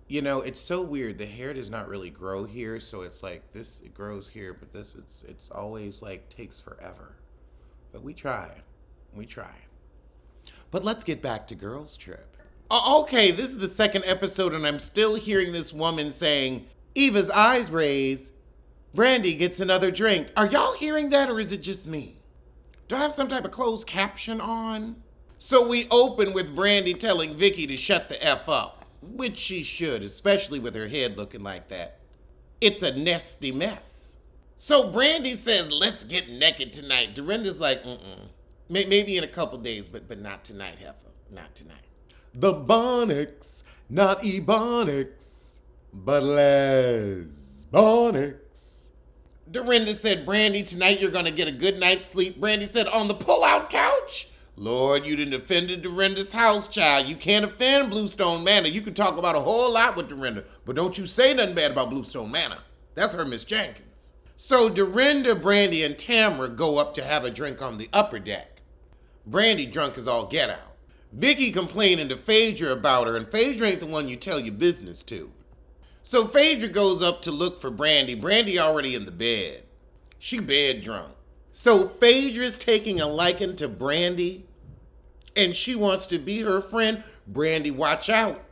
You know, it's so weird. The hair does not really grow here, so it's like this it grows here, but this it's always like takes forever. But we try. We try. But let's get back to Girls Trip. Okay, this is the second episode, and I'm still hearing this woman saying, Eva's eyes raise. Brandy gets another drink. Are y'all hearing that, or is it just me? Do I have some type of closed caption on? So we open with Brandy telling Vicky to shut the F up, which she should, especially with her head looking like that. It's a nasty mess. So Brandy says, let's get naked tonight. Dorinda's like, maybe in a couple days, but not tonight, Heifer. Not tonight. The Bonics, not Ebonics, but Lesbonics. Dorinda said, Brandy, tonight you're going to get a good night's sleep. Brandy said, on the pull-out couch? Lord, you done offended Dorinda's house child. You can't offend Bluestone Manor. You can talk about a whole lot with Dorinda, but don't you say nothing bad about Bluestone Manor. That's her Miss Jenkins. So Dorinda, Brandy, and Tamara go up to have a drink on the upper deck. Brandy drunk as all get out. Vicky complaining to Phaedra about her, and Phaedra ain't the one you tell your business to. So Phaedra goes up to look for Brandy. Brandy already in the bed. She bed drunk. So Phaedra's taking a liking to Brandy, and she wants to be her friend. Brandy, watch out.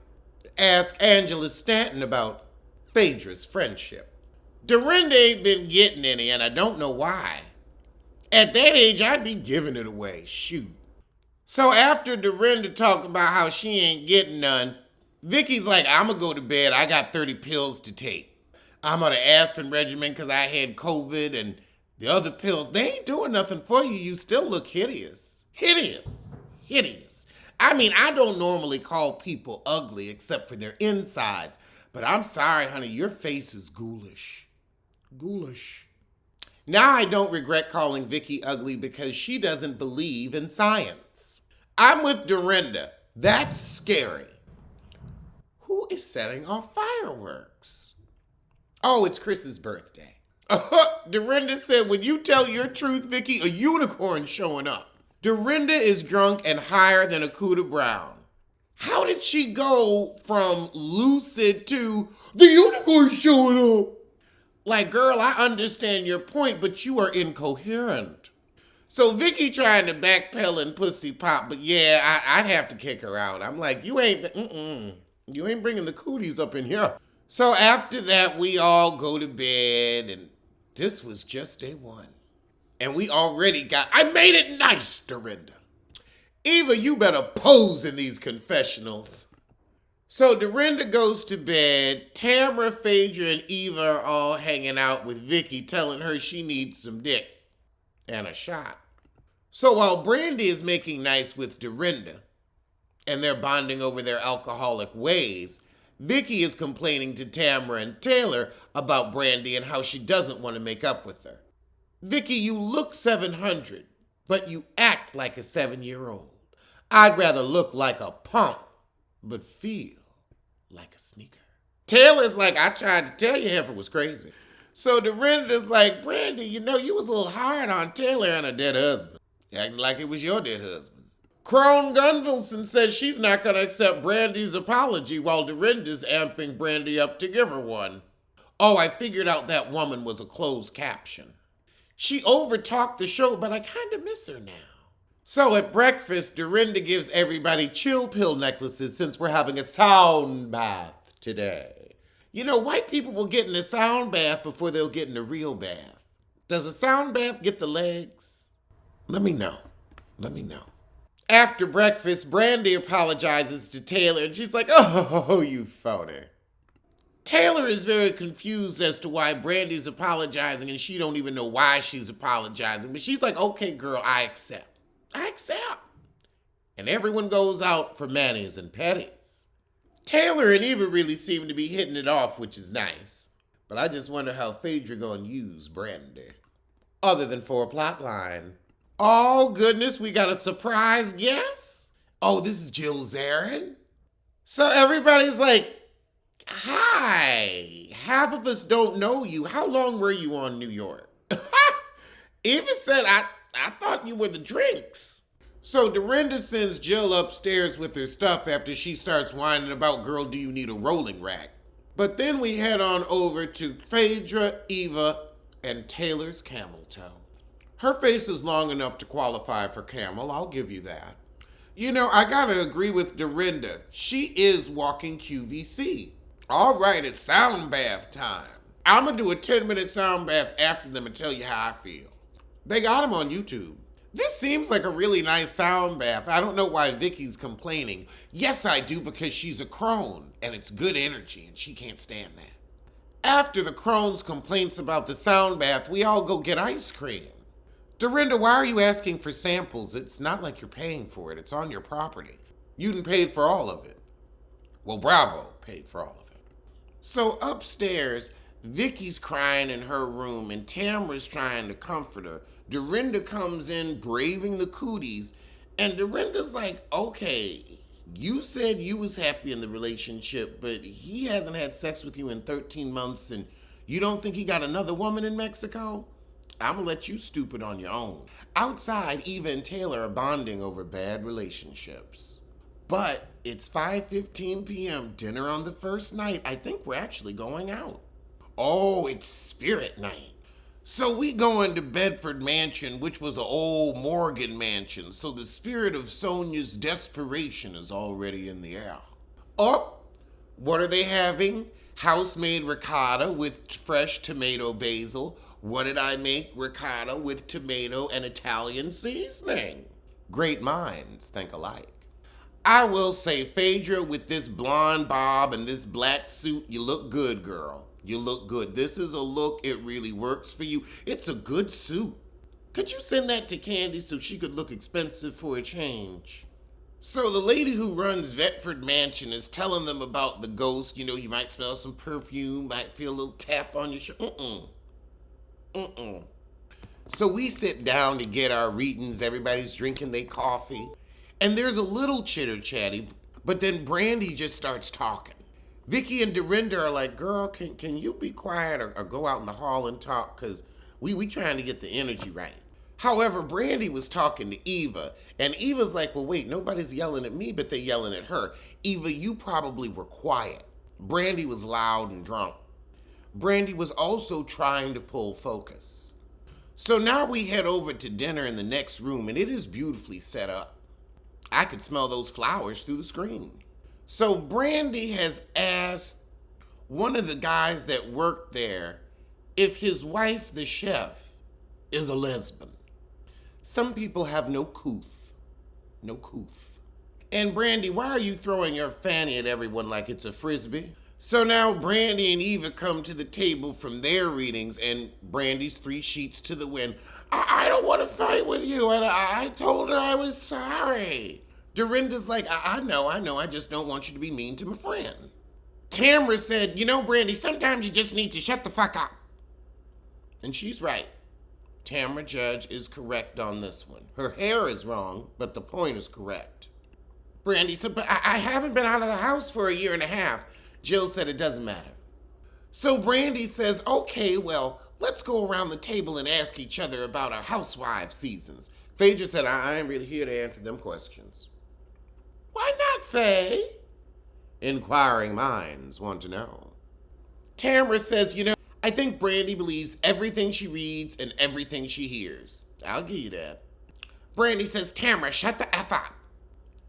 Ask Angela Stanton about Phaedra's friendship. Dorinda ain't been getting any, and I don't know why. At that age, I'd be giving it away. Shoot. So after Dorinda talked about how she ain't getting none, Vicky's like, I'm going to go to bed. I got 30 pills to take. I'm on an aspirin regimen because I had COVID, and the other pills, they ain't doing nothing for you. You still look hideous. Hideous. Hideous. I mean, I don't normally call people ugly except for their insides, but I'm sorry, honey, your face is ghoulish. Ghoulish. Now I don't regret calling Vicky ugly because she doesn't believe in science. I'm with Dorinda. That's scary. Who is setting off fireworks? Oh, it's Chris's birthday. Dorinda said, when you tell your truth, Vicky, a unicorn's showing up. Dorinda is drunk and higher than a coup de Brown. How did she go from lucid to the unicorn's showing up? Like, girl, I understand your point, but you are incoherent. So Vicky trying to backpedal and pussy pop, but yeah, I'd have to kick her out. I'm like, you ain't bringing the cooties up in here. So after that, we all go to bed, and this was just day one. And we already I made it nice, Dorinda. Eva, you better pose in these confessionals. So Dorinda goes to bed. Tamara, Phaedra, and Eva are all hanging out with Vicky, telling her she needs some dick and a shot. So while Brandy is making nice with Dorinda, and they're bonding over their alcoholic ways, Vicky is complaining to Tamara and Taylor about Brandy and how she doesn't want to make up with her. Vicky, you look 700, but you act like a 7-year-old. I'd rather look like a pump, but feel like a sneaker. Taylor's like, I tried to tell you Heifer was crazy. So Dorinda's like, Brandy, you know, you was a little hard on Taylor and her dead husband. Acting like it was your dead husband. Crone Gunvalson says she's not going to accept Brandy's apology while Dorinda's amping Brandy up to give her one. Oh, I figured out that woman was a closed caption. She overtalked the show, but I kind of miss her now. So at breakfast, Dorinda gives everybody chill pill necklaces since we're having a sound bath today. You know, white people will get in a sound bath before they'll get in a real bath. Does a sound bath get the legs? Let me know. Let me know. After breakfast, Brandy apologizes to Taylor, and she's like, oh, you phony. Taylor is very confused as to why Brandy's apologizing, and she don't even know why she's apologizing. But she's like, okay, girl, I accept. I accept. And everyone goes out for manis and petties. Taylor and Eva really seem to be hitting it off, which is nice. But I just wonder how Phaedra gonna use Brandy. Other than for a plot line. Oh, goodness, we got a surprise guest? Oh, this is Jill Zarin? So everybody's like, hi. Half of us don't know you. How long were you on New York? Eva said, I thought you were the drinks. So Dorinda sends Jill upstairs with her stuff after she starts whining about, girl, do you need a rolling rack? But then we head on over to Phaedra, Eva, and Taylor's camel toe. Her face is long enough to qualify for camel, I'll give you that. You know, I gotta agree with Dorinda. She is walking QVC. All right, it's sound bath time. I'm gonna do a 10-minute sound bath after them and tell you how I feel. They got them on YouTube. This seems like a really nice sound bath. I don't know why Vicky's complaining. Yes, I do, because she's a crone, and it's good energy, and she can't stand that. After the crone's complaints about the sound bath, we all go get ice cream. Dorinda, why are you asking for samples? It's not like you're paying for it. It's on your property. You didn't pay for all of it. Well, Bravo paid for all of it. So upstairs, Vicky's crying in her room, and Tamra's trying to comfort her. Dorinda comes in braving the cooties, and Dorinda's like, okay, you said you was happy in the relationship, but he hasn't had sex with you in 13 months, and you don't think he got another woman in Mexico? I'm gonna let you stupid on your own. Outside, Eva and Taylor are bonding over bad relationships. But it's 5:15 p.m., dinner on the first night. I think we're actually going out. Oh, it's spirit night. So we go into Bedford Mansion, which was an old Morgan mansion. So the spirit of Sonia's desperation is already in the air. Oh, what are they having? House-made ricotta with fresh tomato basil. What did I make? Ricotta with tomato and Italian seasoning. Great minds think alike. I will say, Phaedra, with this blonde bob and this black suit, you look good, girl. You look good. This is a look, it really works for you. It's a good suit. Could you send that to Candy so she could look expensive for a change? So the lady who runs Bedford Mansion is telling them about the ghost. You know, you might smell some perfume, might feel a little tap on your shoulder. So we sit down to get our readings. Everybody's drinking their coffee. And there's a little chitter-chatty, but then Brandy just starts talking. Vicky and Dorinda are like, girl, can you be quiet or go out in the hall and talk? Because we trying to get the energy right. However, Brandy was talking to Eva, and Eva's like, well, wait, nobody's yelling at me, but they're yelling at her. Eva, you probably were quiet. Brandy was loud and drunk. Brandy was also trying to pull focus. So now we head over to dinner in the next room, and it is beautifully set up. I could smell those flowers through the screen. So Brandy has asked one of the guys that worked there if his wife, the chef, is a lesbian. Some people have no couth. No couth. And Brandy, why are you throwing your fanny at everyone like it's a frisbee? So now Brandy and Eva come to the table from their readings, and Brandy's 3 sheets to the wind. I don't want to fight with you, and I told her I was sorry. Dorinda's like, I know, I just don't want you to be mean to my friend. Tamra said, you know, Brandy, sometimes you just need to shut the fuck up. And she's right. Tamra Judge is correct on this one. Her hair is wrong, but the point is correct. Brandy said, but I haven't been out of the house for a year and a half. Jill said it doesn't matter. So Brandy says, okay, well, let's go around the table and ask each other about our Housewives seasons. Phaedra said, I ain't really here to answer them questions. Why not, Faye? Inquiring minds want to know. Tamra says, you know, I think Brandy believes everything she reads and everything she hears. I'll give you that. Brandy says, Tamra, shut the F up.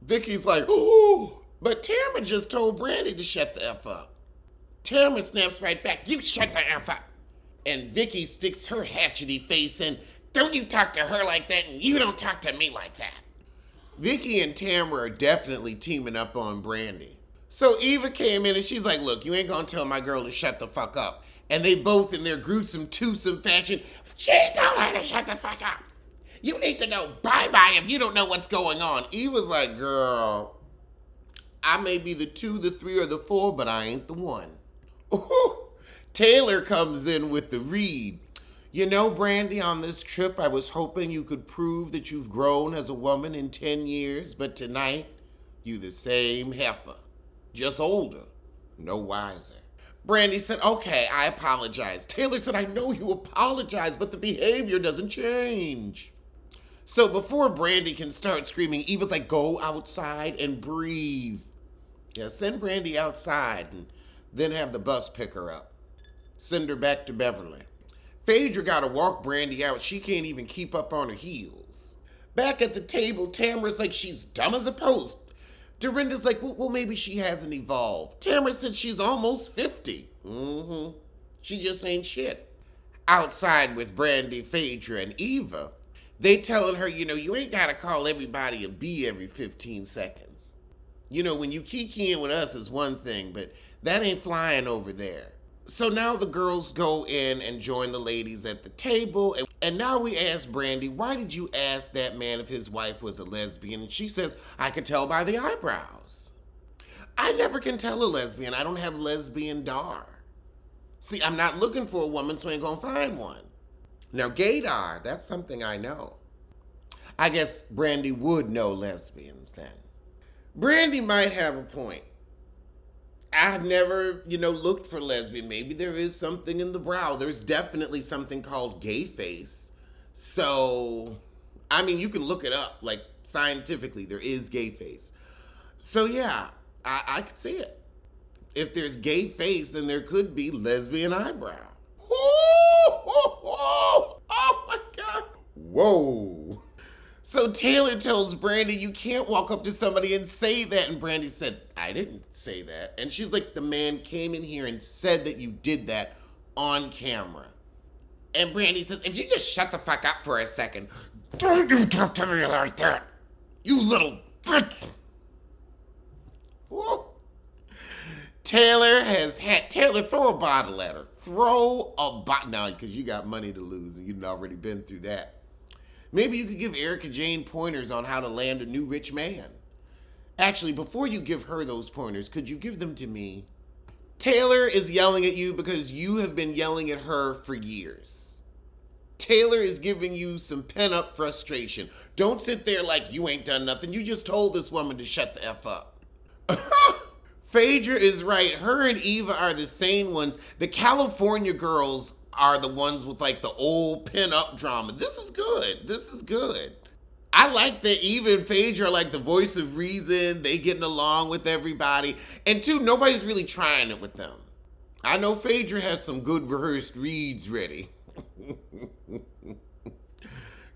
Vicky's like, ooh. But Tamra just told Brandy to shut the F up. Tamra snaps right back, you shut the F up. And Vicky sticks her hatchety face in, don't you talk to her like that, and you don't talk to me like that. Vicky and Tamra are definitely teaming up on Brandy. So Eva came in and she's like, look, you ain't gonna tell my girl to shut the fuck up. And they both in their gruesome twosome fashion, she told her to shut the fuck up. You need to go bye-bye if you don't know what's going on. Eva's like, girl, I may be the 2, the 3, or the 4, but I ain't the 1. Ooh, Taylor comes in with the read. You know, Brandy, on this trip, I was hoping you could prove that you've grown as a woman in 10 years, but tonight, you the same heifer, just older, no wiser. Brandy said, okay, I apologize. Taylor said, I know you apologize, but the behavior doesn't change. So before Brandy can start screaming, Eva's like, go outside and breathe. Yeah, send Brandy outside and then have the bus pick her up. Send her back to Beverly. Phaedra gotta walk Brandy out. She can't even keep up on her heels. Back at the table, Tamara's like she's dumb as a post. Dorinda's like, well, maybe she hasn't evolved. Tamara said she's almost 50. She just ain't shit. Outside with Brandy, Phaedra, and Eva, they telling her, you ain't gotta call everybody a B every 15 seconds. When you kiki in with us is one thing, but that ain't flying over there. So now the girls go in and join the ladies at the table. And now we ask Brandy, why did you ask that man if his wife was a lesbian? And she says, I could tell by the eyebrows. I never can tell a lesbian. I don't have lesbian dar. See, I'm not looking for a woman, so I ain't gonna find one. Now, gaydar, that's something I know. I guess Brandy would know lesbians then. Brandy might have a point. I've never, looked for lesbian. Maybe there is something in the brow. There's definitely something called gay face. So, you can look it up. Like, scientifically, there is gay face. So, yeah, I could see it. If there's gay face, then there could be lesbian eyebrow. Oh my God. Whoa. So Taylor tells Brandy, you can't walk up to somebody and say that. And Brandy said, I didn't say that. And she's like, the man came in here and said that you did that on camera. And Brandy says, if you just shut the fuck up for a second. Don't you talk to me like that, you little bitch. Whoa. Taylor, throw a bottle at her. Throw a bottle. Now, because you got money to lose and you've already been through that. Maybe you could give Erica Jane pointers on how to land a new rich man. Actually, before you give her those pointers, could you give them to me? Taylor is yelling at you because you have been yelling at her for years. Taylor is giving you some pent-up frustration. Don't sit there like you ain't done nothing. You just told this woman to shut the F up. Phaedra is right. Her and Eva are the same ones. The California girls are the ones with like the old pin-up drama. This is good. I like that Eva and Phaedra are like the voice of reason. They getting along with everybody. And two, nobody's really trying it with them. I know Phaedra has some good rehearsed reads ready.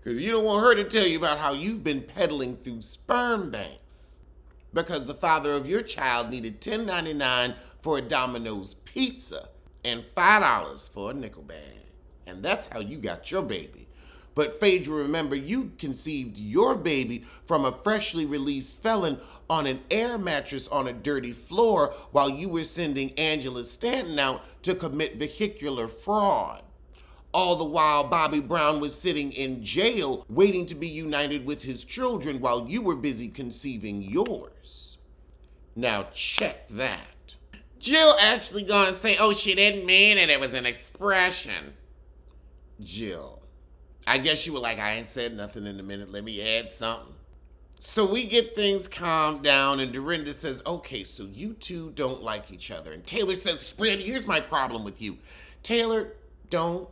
Because you don't want her to tell you about how you've been peddling through sperm banks. Because the father of your child needed $10.99 for a Domino's pizza and $5 for a nickel bag. And that's how you got your baby. But Phaedra, remember, you conceived your baby from a freshly released felon on an air mattress on a dirty floor while you were sending Angela Stanton out to commit vehicular fraud. All the while, Bobby Brown was sitting in jail waiting to be united with his children while you were busy conceiving yours. Now check that. Jill actually gonna say, oh, she didn't mean it. It was an expression. Jill, I guess you were like, I ain't said nothing in a minute. Let me add something. So we get things calmed down, and Dorinda says, okay, so you two don't like each other. And Taylor says, Brandy, here's my problem with you. Taylor, don't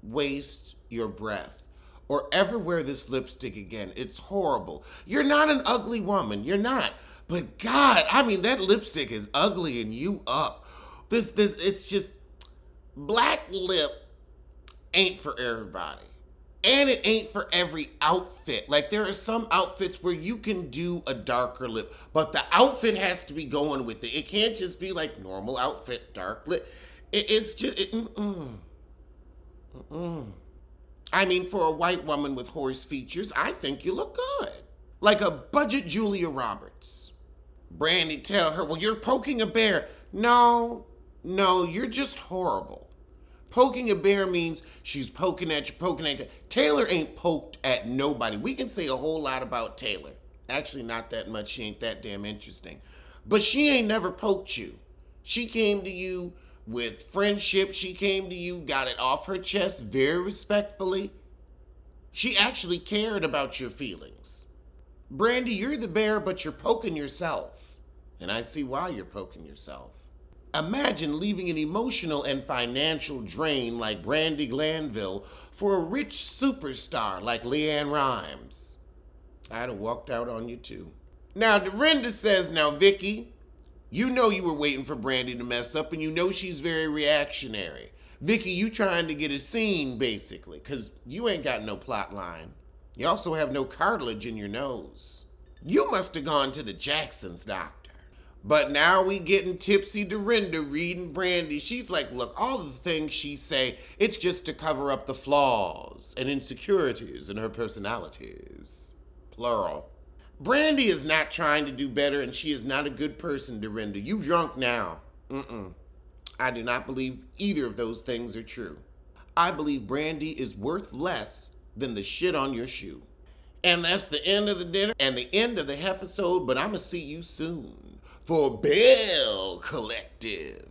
waste your breath or ever wear this lipstick again. It's horrible. You're not an ugly woman. You're not. But God, that lipstick is ugly and you up. It's just, black lip ain't for everybody. And it ain't for every outfit. Like, there are some outfits where you can do a darker lip, but the outfit has to be going with it. It can't just be like normal outfit, dark lip. It's just, for a white woman with horse features, I think you look good. Like a budget Julia Roberts. Brandy tell her, well, you're poking a bear. No, you're just horrible. Poking a bear means she's poking at you. Taylor ain't poked at nobody. We can say a whole lot about Taylor. Actually, not that much. She ain't that damn interesting. But she ain't never poked you. She came to you with friendship. She came to you, got it off her chest very respectfully. She actually cared about your feelings. Brandy, you're the bear, but you're poking yourself. And I see why you're poking yourself. Imagine leaving an emotional and financial drain like Brandy Glanville for a rich superstar like Leanne Rhymes. I'd have walked out on you too. Now, Dorinda says, now, Vicky, you know you were waiting for Brandy to mess up, and you know she's very reactionary. Vicky, you trying to get a scene, basically, because you ain't got no plot line. You also have no cartilage in your nose. You must have gone to the Jacksons' doctor. But now we getting tipsy Dorinda reading Brandy. She's like, look, all the things she say, it's just to cover up the flaws and insecurities in her personalities. Plural. Brandy is not trying to do better, and she is not a good person, Dorinda. You drunk now. I do not believe either of those things are true. I believe Brandy is worth less than the shit on your shoe. And that's the end of the dinner and the end of the episode, but I'm going to see you soon for Bell Collective.